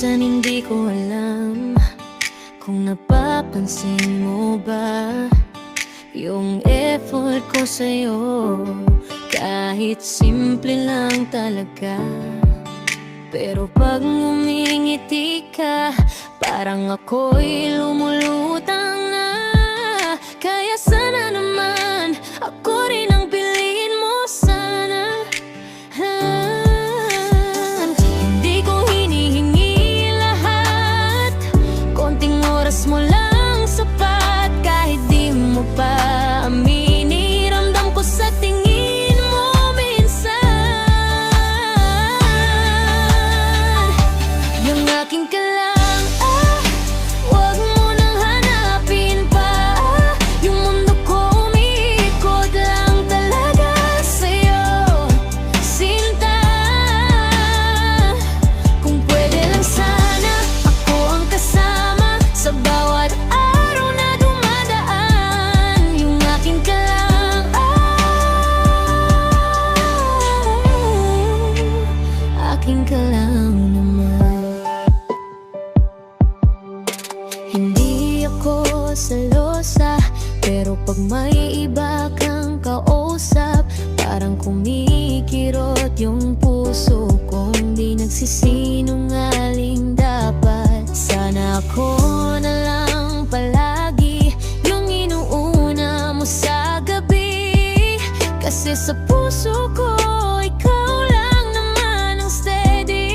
Minsan hindi ko alam kung napapansin mo ba yung effort ko sa'yo. Kahit simple lang talaga, pero pag ngumingiti ka, parang ako'y lumulutang na. Kaya sana naman ako rin ang piliin mo sana. Hindi ko hinihingi lahat, konting oras mo lang sapat. Kahit di mo pa aminin, ramdam ko sa tingin mo minsan yung aking kalang. Wag mo nang hanapin pa, yung mundo ko umiikot lang talaga sa'yo, sinta. Kung pwede lang sana ako ang kasama sa bawat araw na dumadaan. Yung aking kalang, aking kalang naman. Hindi ako selosa, pero pag may iba kang kausap, parang kumikirot yung puso kong di nagsisinungaling dapat. Sana ako na lang palagi yung inuuna mo sa gabi, kasi sa puso ko ikaw lang naman ang steady.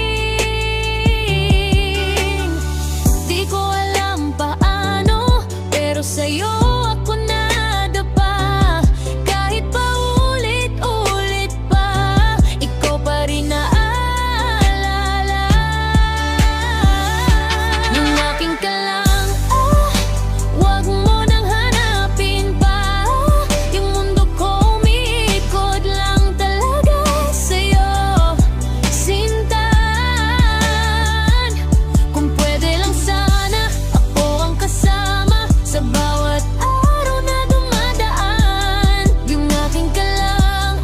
Di ko alam paano, pero sa'yo ako nadapa. Kahit paulit-ulit pa, ikaw pa rin naaalala. Yung aking kalang, wag mo nang hanapin pa, yung mundo ko umiikot lang talaga sa'yo, sinta. Kung pwede lang sana ako ang kasama sa bawat araw na dumadaan. Yung aking kalang,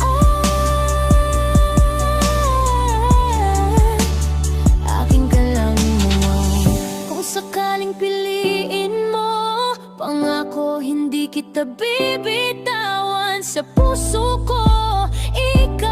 aking kalang naman. Kung sakaling piliin mo, pangako hindi kita bibitawan. Sa puso ko ikaw